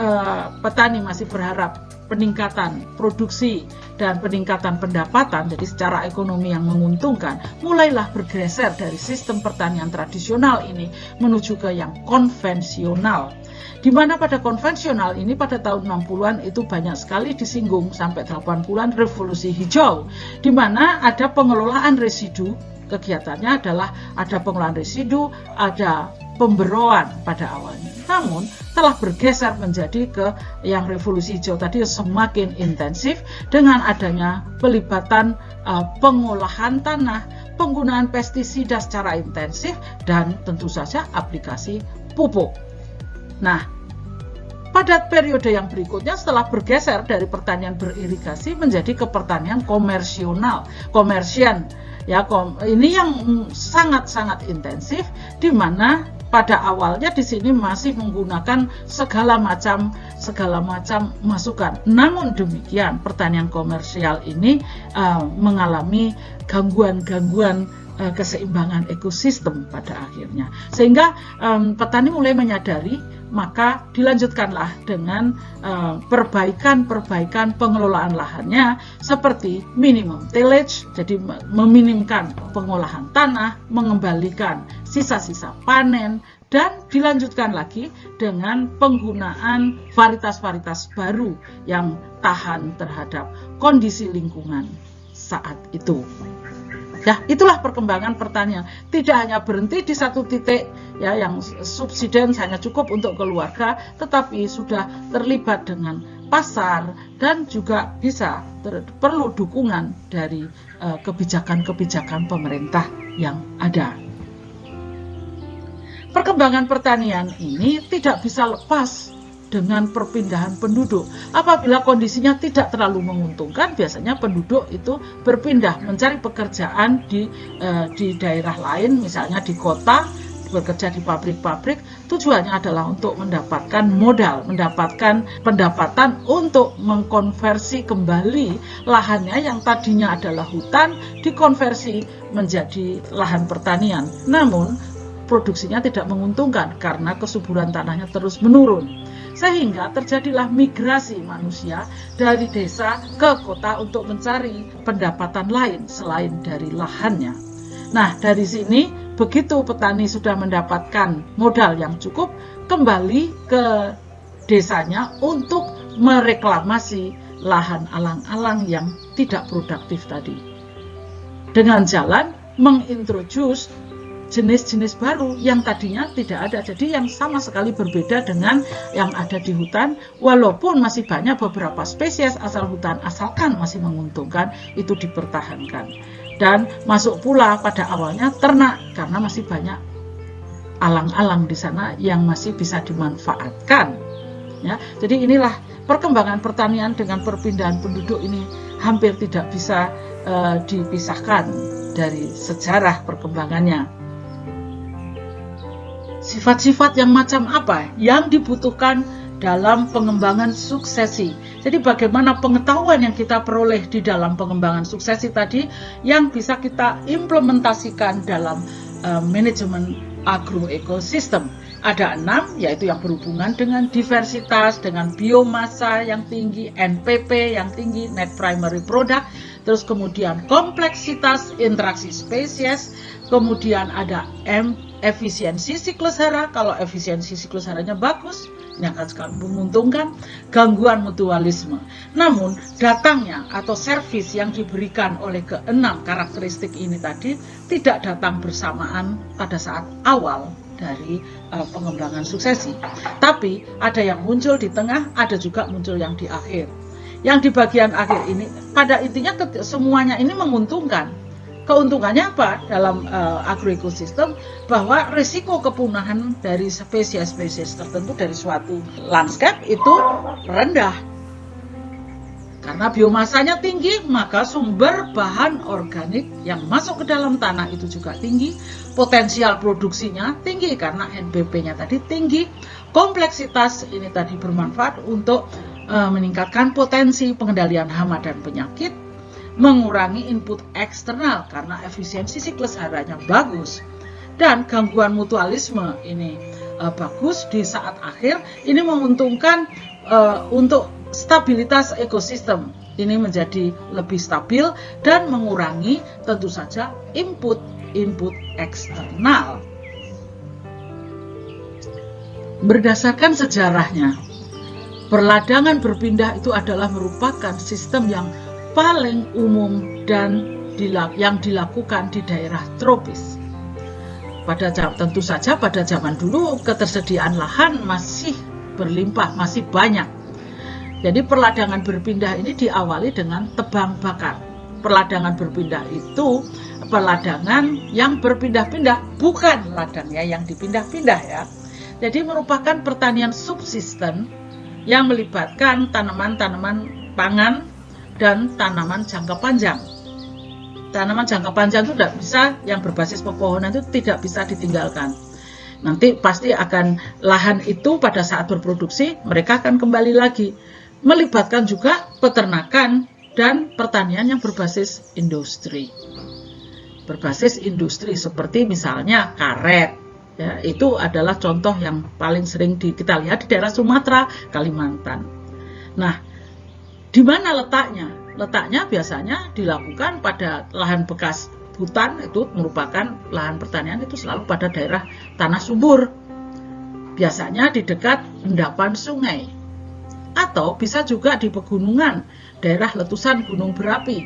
petani masih berharap peningkatan produksi dan peningkatan pendapatan, jadi secara ekonomi yang menguntungkan, mulailah bergeser dari sistem pertanian tradisional ini menuju ke yang konvensional. Di mana pada konvensional ini pada tahun 60-an itu banyak sekali disinggung sampai 80-an revolusi hijau, di mana ada pengelolaan residu. Kegiatannya adalah ada pengelolaan residu, ada pemberoan pada awalnya. Namun telah bergeser menjadi ke yang revolusi hijau tadi semakin intensif dengan adanya pelibatan pengolahan tanah, penggunaan pestisida secara intensif, dan tentu saja aplikasi pupuk. Nah, pada periode yang berikutnya setelah bergeser dari pertanian beririgasi menjadi ke pertanian komersial. Ya, ini yang sangat-sangat intensif, di mana pada awalnya di sini masih menggunakan segala macam masukan. Namun demikian, pertanian komersial ini mengalami gangguan keseimbangan ekosistem pada akhirnya. Sehingga petani mulai menyadari, maka dilanjutkanlah dengan perbaikan pengelolaan lahannya seperti minimum tillage, jadi meminimkan pengolahan tanah, mengembalikan sisa-sisa panen, dan dilanjutkan lagi dengan penggunaan varietas-varietas baru yang tahan terhadap kondisi lingkungan saat itu. Ya, itulah perkembangan pertanian. Tidak hanya berhenti di satu titik, ya, yang subsiden hanya cukup untuk keluarga, tetapi sudah terlibat dengan pasar dan juga bisa perlu dukungan dari kebijakan-kebijakan pemerintah yang ada. Perkembangan pertanian ini tidak bisa lepas dengan perpindahan penduduk. Apabila kondisinya tidak terlalu menguntungkan, biasanya penduduk itu berpindah mencari pekerjaan di daerah lain, misalnya di kota, bekerja di pabrik-pabrik. Tujuannya adalah untuk mendapatkan modal, mendapatkan pendapatan untuk mengkonversi kembali lahannya yang tadinya adalah hutan, dikonversi menjadi lahan pertanian. Namun produksinya tidak menguntungkan karena kesuburan tanahnya terus menurun. Sehingga terjadilah migrasi manusia dari desa ke kota untuk mencari pendapatan lain selain dari lahannya. Nah, dari sini begitu petani sudah mendapatkan modal yang cukup, kembali ke desanya untuk mereklamasi lahan alang-alang yang tidak produktif tadi. Dengan jalan mengintroduce jenis-jenis baru yang tadinya tidak ada. Jadi yang sama sekali berbeda dengan yang ada di hutan, walaupun masih banyak beberapa spesies asal hutan, asalkan masih menguntungkan, itu dipertahankan. Dan masuk pula pada awalnya ternak, karena masih banyak alang-alang di sana yang masih bisa dimanfaatkan. Ya, jadi inilah perkembangan pertanian dengan perpindahan penduduk ini hampir tidak bisa dipisahkan dari sejarah perkembangannya. Sifat-sifat yang macam apa yang dibutuhkan dalam pengembangan suksesi? Jadi bagaimana pengetahuan yang kita peroleh di dalam pengembangan suksesi tadi yang bisa kita implementasikan dalam manajemen agroekosistem? Ada 6, yaitu yang berhubungan dengan diversitas, dengan biomasa yang tinggi, NPP yang tinggi, net primary product, terus kemudian kompleksitas interaksi spesies, kemudian ada efisiensi siklus hara. Kalau efisiensi siklus haranya bagus, ini akan sekali menguntungkan. Gangguan mutualisme. Namun datangnya atau servis yang diberikan oleh ke-6 karakteristik ini tadi tidak datang bersamaan pada saat awal dari pengembangan suksesi. Tapi ada yang muncul di tengah, ada juga muncul yang di akhir. Yang di bagian akhir ini pada intinya semuanya ini menguntungkan. Keuntungannya apa dalam agroekosistem? Bahwa risiko kepunahan dari spesies-spesies tertentu dari suatu landscape itu rendah. Karena biomasanya tinggi, maka sumber bahan organik yang masuk ke dalam tanah itu juga tinggi. Potensial produksinya tinggi karena NPP-nya tadi tinggi. Kompleksitas ini tadi bermanfaat untuk meningkatkan potensi pengendalian hama dan penyakit, mengurangi input eksternal karena efisiensi siklus haranya bagus, dan gangguan mutualisme ini bagus di saat akhir. Ini menguntungkan untuk stabilitas ekosistem. Ini menjadi lebih stabil dan mengurangi tentu saja input eksternal. Berdasarkan sejarahnya, perladangan berpindah itu adalah merupakan sistem yang paling umum dan yang dilakukan di daerah tropis. Tentu saja pada zaman dulu ketersediaan lahan masih berlimpah, masih banyak. Jadi perladangan berpindah ini diawali dengan tebang bakar. Peladangan berpindah itu peladangan yang berpindah-pindah, bukan ladangnya yang dipindah-pindah ya. Jadi merupakan pertanian subsisten yang melibatkan tanaman-tanaman pangan dan tanaman jangka panjang. Tanaman jangka panjang itu tidak bisa, yang berbasis pepohonan itu tidak bisa ditinggalkan. Nanti pasti akan lahan itu pada saat berproduksi mereka akan kembali lagi. Melibatkan juga peternakan dan pertanian yang berbasis industri. Berbasis industri seperti misalnya karet. Ya, itu adalah contoh yang paling sering kita lihat di daerah Sumatera, Kalimantan. Nah, di mana letaknya? Letaknya biasanya dilakukan pada lahan bekas hutan, itu merupakan lahan pertanian itu selalu pada daerah tanah subur. Biasanya di dekat endapan sungai. Atau bisa juga di pegunungan, daerah letusan gunung berapi.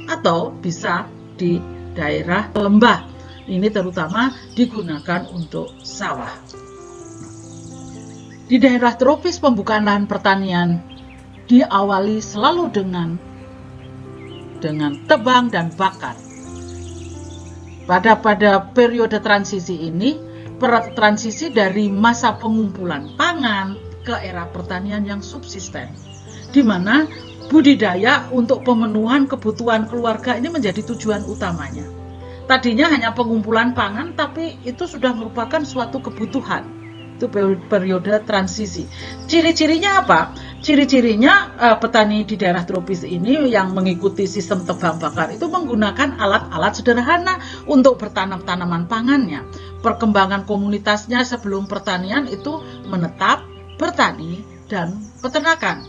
Atau bisa di daerah lembah. Ini terutama digunakan untuk sawah. Di daerah tropis pembukaan lahan pertanian diawali selalu dengan tebang dan bakar. Pada periode transisi ini, transisi dari masa pengumpulan pangan ke era pertanian yang subsisten, di mana budidaya untuk pemenuhan kebutuhan keluarga ini menjadi tujuan utamanya. Tadinya hanya pengumpulan pangan, tapi itu sudah merupakan suatu kebutuhan. Itu periode transisi. Ciri-cirinya apa? Ciri-cirinya petani di daerah tropis ini yang mengikuti sistem tebang bakar itu menggunakan alat-alat sederhana untuk bertanam tanaman pangannya. Perkembangan komunitasnya sebelum pertanian itu menetap, bertani, dan peternakan.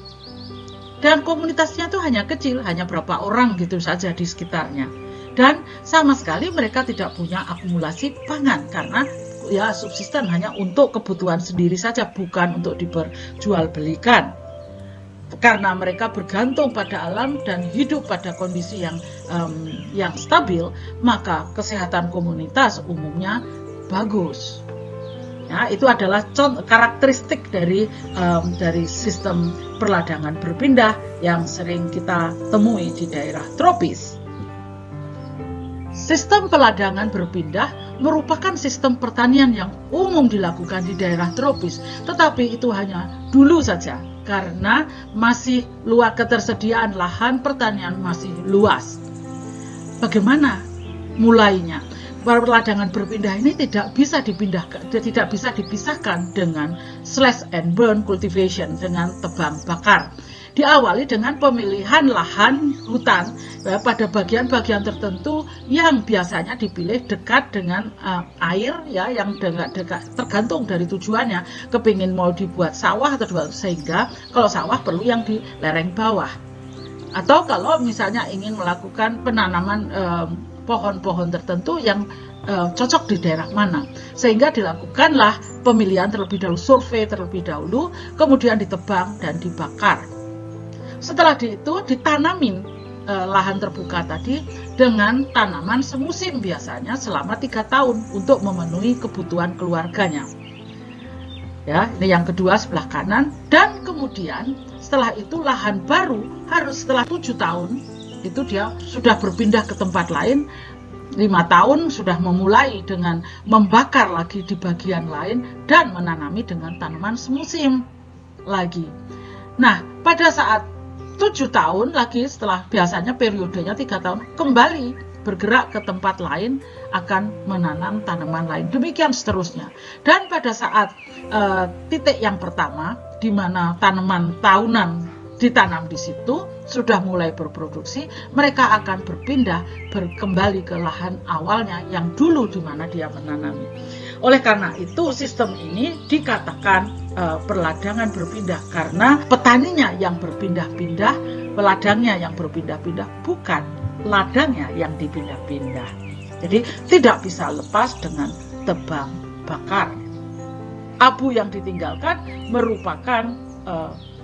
Dan komunitasnya itu hanya kecil, hanya berapa orang gitu saja di sekitarnya. Dan sama sekali mereka tidak punya akumulasi pangan karena ya subsisten hanya untuk kebutuhan sendiri saja, bukan untuk diperjualbelikan. Karena mereka bergantung pada alam dan hidup pada kondisi yang stabil, maka kesehatan komunitas umumnya bagus. Ya, itu adalah karakteristik dari sistem perladangan berpindah yang sering kita temui di daerah tropis. Sistem peladangan berpindah merupakan sistem pertanian yang umum dilakukan di daerah tropis, tetapi itu hanya dulu saja karena masih luas ketersediaan lahan pertanian masih luas. Bagaimana mulainya? Peladangan berpindah ini tidak bisa dipisahkan dengan slash and burn cultivation, dengan tebang bakar. Diawali dengan pemilihan lahan hutan pada bagian-bagian tertentu yang biasanya dipilih dekat dengan air, ya, yang dekat tergantung dari tujuannya. Kepingin mau dibuat sawah atau sehingga kalau sawah perlu yang di lereng bawah. Atau kalau misalnya ingin melakukan penanaman pohon-pohon tertentu yang cocok di daerah mana, sehingga dilakukanlah pemilihan terlebih dahulu, survei terlebih dahulu, kemudian ditebang dan dibakar. Setelah itu ditanamin lahan terbuka tadi dengan tanaman semusim biasanya selama 3 tahun untuk memenuhi kebutuhan keluarganya. Ya, ini yang kedua sebelah kanan. Dan kemudian setelah itu lahan baru harus setelah 7 tahun itu dia sudah berpindah ke tempat lain. 5 tahun sudah memulai dengan membakar lagi di bagian lain dan menanami dengan tanaman semusim lagi. Nah, pada saat 7 tahun lagi setelah biasanya periodenya 3 tahun kembali bergerak ke tempat lain akan menanam tanaman lain, demikian seterusnya. Dan pada saat titik yang pertama di mana tanaman tahunan ditanam di situ sudah mulai berproduksi, mereka akan berpindah kembali ke lahan awalnya yang dulu di mana dia menanami. Oleh karena itu sistem ini dikatakan perladangan berpindah karena petaninya yang berpindah-pindah, peladangnya yang berpindah-pindah, bukan ladangnya yang dipindah-pindah. Jadi tidak bisa lepas dengan tebang bakar. Abu yang ditinggalkan merupakan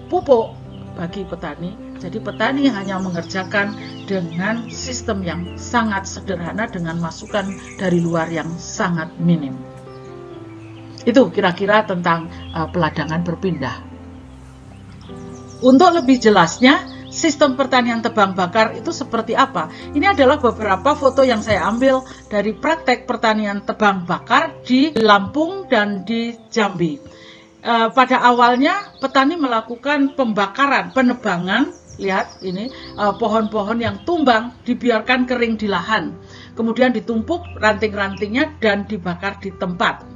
pupuk bagi petani. Jadi petani hanya mengerjakan dengan sistem yang sangat sederhana dengan masukan dari luar yang sangat minim. Itu kira-kira tentang peladangan berpindah. Untuk lebih jelasnya, sistem pertanian tebang bakar itu seperti apa? Ini adalah beberapa foto yang saya ambil dari praktek pertanian tebang bakar di Lampung dan di Jambi. Pada awalnya petani melakukan pembakaran, penebangan. Lihat ini pohon-pohon yang tumbang dibiarkan kering di lahan, kemudian ditumpuk ranting-rantingnya dan dibakar di tempat.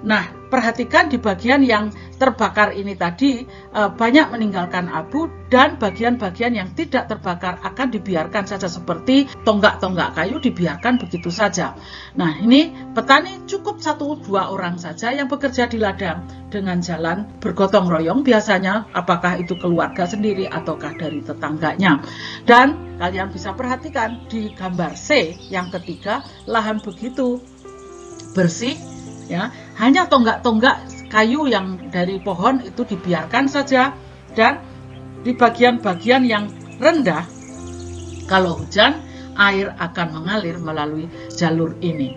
Nah, perhatikan di bagian yang terbakar ini tadi banyak meninggalkan abu, dan bagian-bagian yang tidak terbakar akan dibiarkan saja seperti tonggak-tonggak kayu dibiarkan begitu saja. Nah, ini petani cukup 1-2 orang saja yang bekerja di ladang dengan jalan bergotong royong, biasanya apakah itu keluarga sendiri ataukah dari tetangganya. Dan kalian bisa perhatikan di gambar C yang ketiga, lahan begitu bersih, ya, hanya tonggak-tonggak kayu yang dari pohon itu dibiarkan saja, dan di bagian-bagian yang rendah kalau hujan air akan mengalir melalui jalur ini.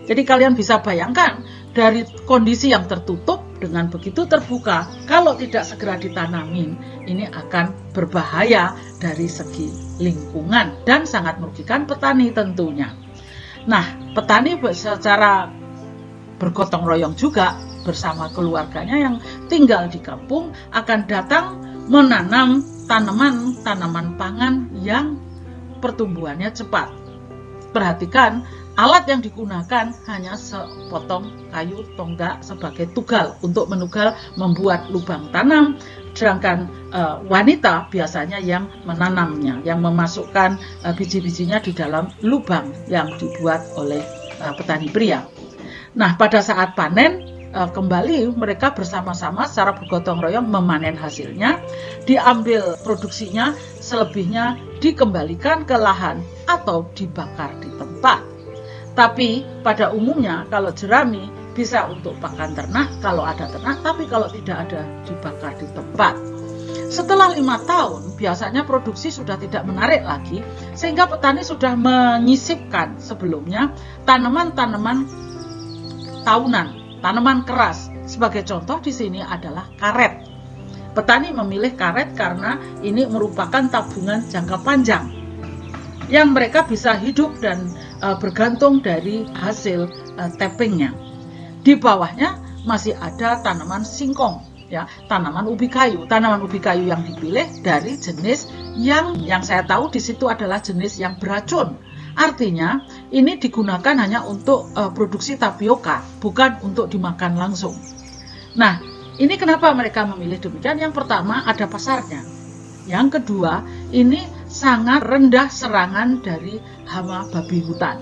Jadi kalian bisa bayangkan dari kondisi yang tertutup dengan begitu terbuka, kalau tidak segera ditanamin ini akan berbahaya dari segi lingkungan dan sangat merugikan petani tentunya. Nah, petani secara bergotong royong juga bersama keluarganya yang tinggal di kampung akan datang menanam tanaman pangan yang pertumbuhannya cepat. Perhatikan, alat yang digunakan hanya sepotong kayu tonggak sebagai tugal untuk menugal membuat lubang tanam, sedangkan wanita biasanya yang menanamnya, yang memasukkan biji-bijinya di dalam lubang yang dibuat oleh petani pria. Nah, pada saat panen kembali mereka bersama-sama secara bergotong royong memanen hasilnya, diambil produksinya, selebihnya dikembalikan ke lahan atau dibakar di tempat. Tapi pada umumnya kalau jerami bisa untuk pakan ternak kalau ada ternak, tapi kalau tidak ada dibakar di tempat. Setelah 5 tahun biasanya produksi sudah tidak menarik lagi, sehingga petani sudah menyisipkan sebelumnya tanaman-tanaman tahunan, tanaman keras. Sebagai contoh di sini adalah karet. Petani memilih karet karena ini merupakan tabungan jangka panjang yang mereka bisa hidup dan bergantung dari hasil tappingnya. Di bawahnya masih ada tanaman singkong, ya, tanaman ubi kayu. Tanaman ubi kayu yang dipilih dari jenis yang saya tahu di situ adalah jenis yang beracun. Artinya ini digunakan hanya untuk produksi tapioka, bukan untuk dimakan langsung. Nah, ini kenapa mereka memilih demikian? Yang pertama, ada pasarnya. Yang kedua, ini sangat rendah serangan dari hama babi hutan.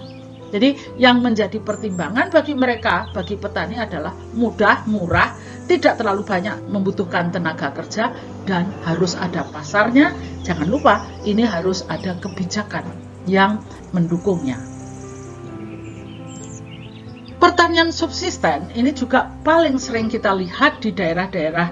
Jadi yang menjadi pertimbangan bagi mereka, bagi petani adalah mudah, murah, tidak terlalu banyak membutuhkan tenaga kerja, dan harus ada pasarnya. Jangan lupa, ini harus ada kebijakan yang mendukungnya. Pertanian subsisten ini juga paling sering kita lihat di daerah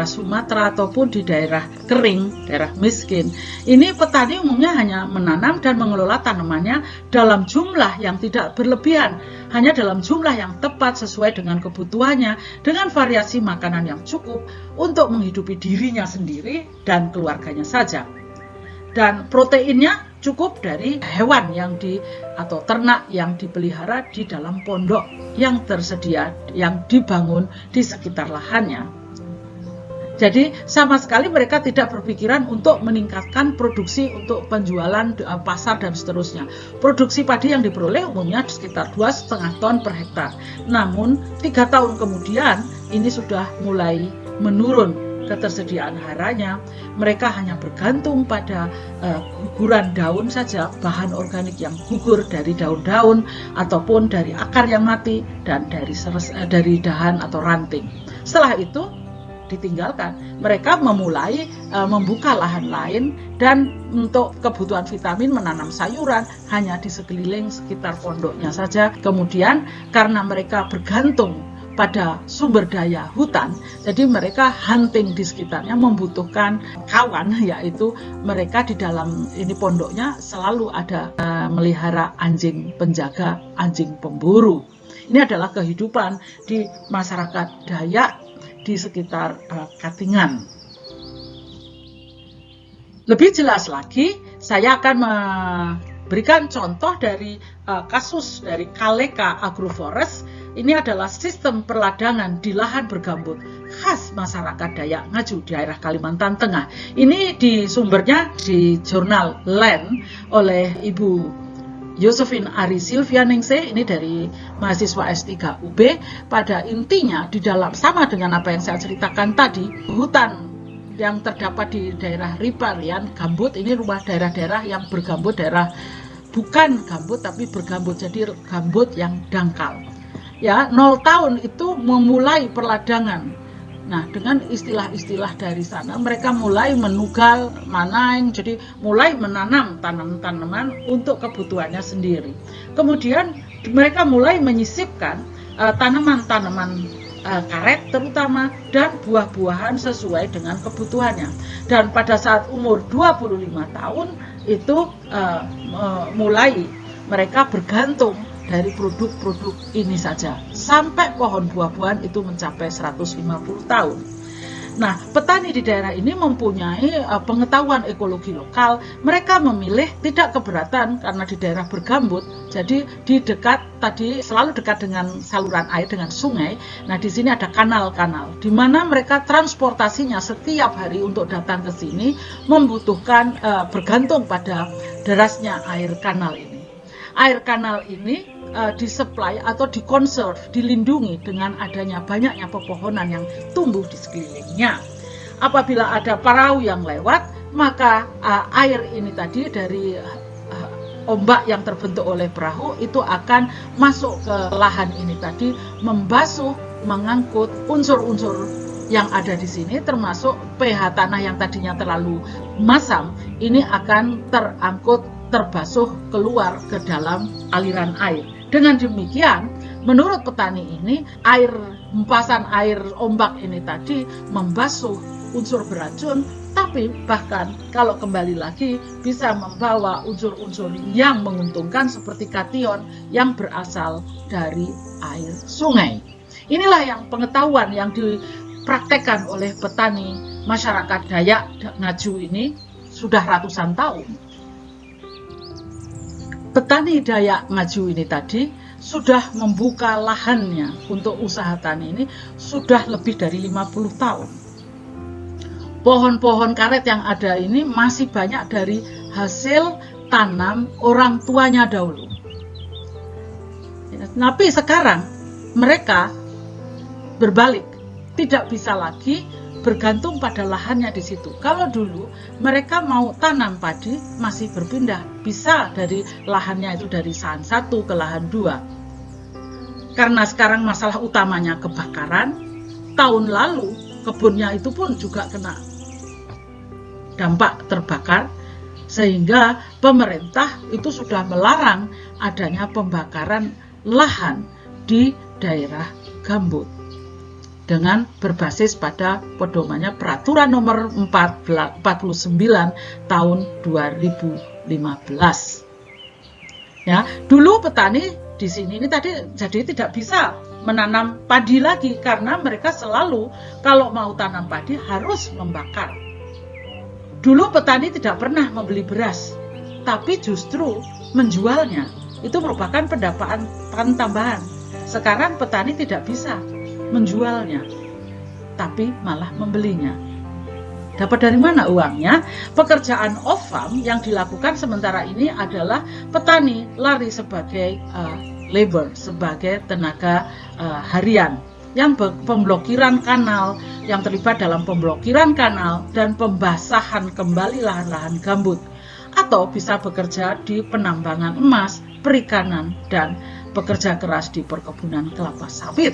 Sumatera ataupun di daerah kering, daerah miskin. Ini petani umumnya hanya menanam dan mengelola tanamannya dalam jumlah yang tidak berlebihan, hanya dalam jumlah yang tepat sesuai dengan kebutuhannya, dengan variasi makanan yang cukup untuk menghidupi dirinya sendiri dan keluarganya saja. Dan proteinnya cukup dari hewan atau ternak yang dipelihara di dalam pondok yang tersedia, yang dibangun di sekitar lahannya. Jadi sama sekali mereka tidak berpikiran untuk meningkatkan produksi untuk penjualan pasar dan seterusnya. Produksi padi yang diperoleh umumnya sekitar 2,5 ton per hektar. Namun 3 tahun kemudian ini sudah mulai menurun ketersediaan haranya. Mereka hanya bergantung pada guguran daun saja, bahan organik yang gugur dari daun-daun ataupun dari akar yang mati dan dari dahan atau ranting. Setelah itu ditinggalkan. Mereka memulai membuka lahan lain, dan untuk kebutuhan vitamin menanam sayuran hanya di sekeliling sekitar pondoknya saja. Kemudian karena mereka bergantung pada sumber daya hutan, jadi mereka hunting di sekitarnya, membutuhkan kawan, yaitu mereka di dalam ini pondoknya selalu ada melihara anjing penjaga, anjing pemburu. Ini adalah kehidupan di masyarakat Dayak di sekitar Katingan. Lebih jelas lagi, saya akan memberikan contoh dari kasus dari Kaleka Agroforest. Ini adalah sistem perladangan di lahan bergambut khas masyarakat Dayak Ngaju di daerah Kalimantan Tengah. Ini di sumbernya di jurnal Land oleh Ibu Josephine Ari Silvianingsih, ini dari mahasiswa S3 UB. Pada intinya di dalam sama dengan apa yang saya ceritakan tadi, hutan yang terdapat di daerah riparian gambut, ini rumah daerah-daerah yang bergambut, daerah bukan gambut tapi bergambut, jadi gambut yang dangkal. Ya, 0 tahun itu memulai perladangan. Nah, dengan istilah-istilah dari sana, mereka mulai menugal, manaing, jadi mulai menanam tanaman-tanaman untuk kebutuhannya sendiri. Kemudian mereka mulai menyisipkan tanaman-tanaman karet terutama dan buah-buahan sesuai dengan kebutuhannya. Dan pada saat umur 25 tahun itu mulai mereka bergantung dari produk-produk ini saja sampai pohon buah-buahan itu mencapai 150 tahun. Nah, petani di daerah ini mempunyai pengetahuan ekologi lokal. Mereka memilih tidak keberatan karena di daerah bergambut, jadi di dekat tadi selalu dekat dengan saluran air, dengan sungai. Nah, di sini ada kanal-kanal di mana mereka transportasinya setiap hari untuk datang ke sini membutuhkan bergantung pada derasnya air kanal ini. Air kanal ini disuplai atau dikonserv, dilindungi dengan adanya banyaknya pepohonan yang tumbuh di sekelilingnya. Apabila ada perahu yang lewat, maka air ini tadi dari ombak yang terbentuk oleh perahu itu akan masuk ke lahan ini tadi, membasuh, mengangkut unsur-unsur yang ada di sini, termasuk pH tanah yang tadinya terlalu masam, ini akan terangkut, terbasuh keluar ke dalam aliran air. Dengan demikian, menurut petani ini, hempasan air ombak ini tadi membasuh unsur beracun, tapi bahkan kalau kembali lagi bisa membawa unsur-unsur yang menguntungkan seperti kation yang berasal dari air sungai. Inilah yang pengetahuan yang dipraktekkan oleh petani masyarakat Dayak Ngaju ini sudah ratusan tahun. Petani Dayak Ngaju ini tadi sudah membuka lahannya untuk usaha tani ini sudah lebih dari 50 tahun. Pohon-pohon karet yang ada ini masih banyak dari hasil tanam orang tuanya dahulu. Tapi sekarang mereka berbalik, tidak bisa lagi bergantung pada lahannya di situ. Kalau dulu mereka mau tanam padi masih berpindah, bisa dari lahannya itu dari lahan 1 ke lahan 2. Karena sekarang masalah utamanya kebakaran, tahun lalu kebunnya itu pun juga kena dampak terbakar, sehingga pemerintah itu sudah melarang adanya pembakaran lahan di daerah gambut dengan berbasis pada pedomannya Peraturan Nomor 49 tahun 2015. Ya, dulu petani di sini ini tadi jadi tidak bisa menanam padi lagi karena mereka selalu kalau mau tanam padi harus membakar. Dulu petani tidak pernah membeli beras, tapi justru menjualnya. Itu merupakan pendapatan tambahan. Sekarang petani tidak bisa menjualnya, tapi malah membelinya. Dapat dari mana uangnya? Pekerjaan off-farm yang dilakukan sementara ini adalah petani lari sebagai labor, sebagai tenaga harian yang pemblokiran kanal, yang terlibat dalam pemblokiran kanal dan pembasahan kembali lahan-lahan gambut, atau bisa bekerja di penambangan emas, perikanan, dan bekerja keras di perkebunan kelapa sawit.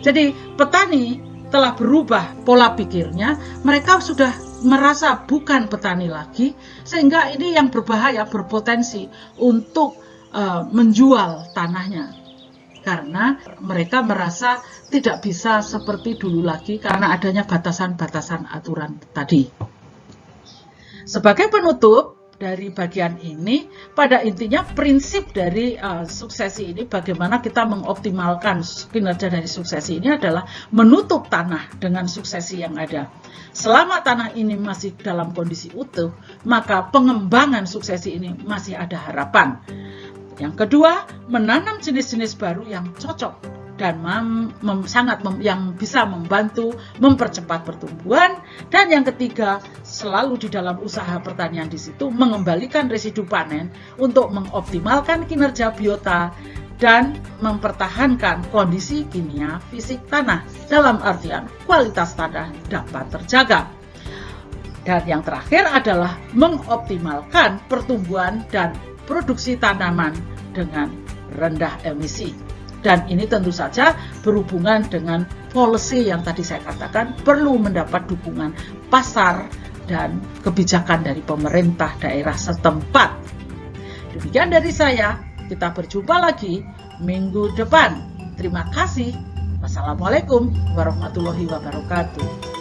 Jadi petani telah berubah pola pikirnya, mereka sudah merasa bukan petani lagi, sehingga ini yang berbahaya, berpotensi untuk menjual tanahnya. Karena mereka merasa tidak bisa seperti dulu lagi karena adanya batasan-batasan aturan tadi. Sebagai penutup, dari bagian ini, pada intinya prinsip dari suksesi ini, bagaimana kita mengoptimalkan kinerja dari suksesi ini adalah menutup tanah dengan suksesi yang ada. Selama tanah ini masih dalam kondisi utuh, maka pengembangan suksesi ini masih ada harapan. Yang kedua, menanam jenis-jenis baru yang cocok dan yang bisa membantu mempercepat pertumbuhan. Dan yang ketiga, selalu di dalam usaha pertanian di situ mengembalikan residu panen untuk mengoptimalkan kinerja biota dan mempertahankan kondisi kimia fisik tanah, dalam artian kualitas tanah dapat terjaga. Dan yang terakhir adalah mengoptimalkan pertumbuhan dan produksi tanaman dengan rendah emisi. Dan ini tentu saja berhubungan dengan policy yang tadi saya katakan, perlu mendapat dukungan pasar dan kebijakan dari pemerintah daerah setempat. Demikian dari saya, kita berjumpa lagi minggu depan. Terima kasih. Wassalamualaikum warahmatullahi wabarakatuh.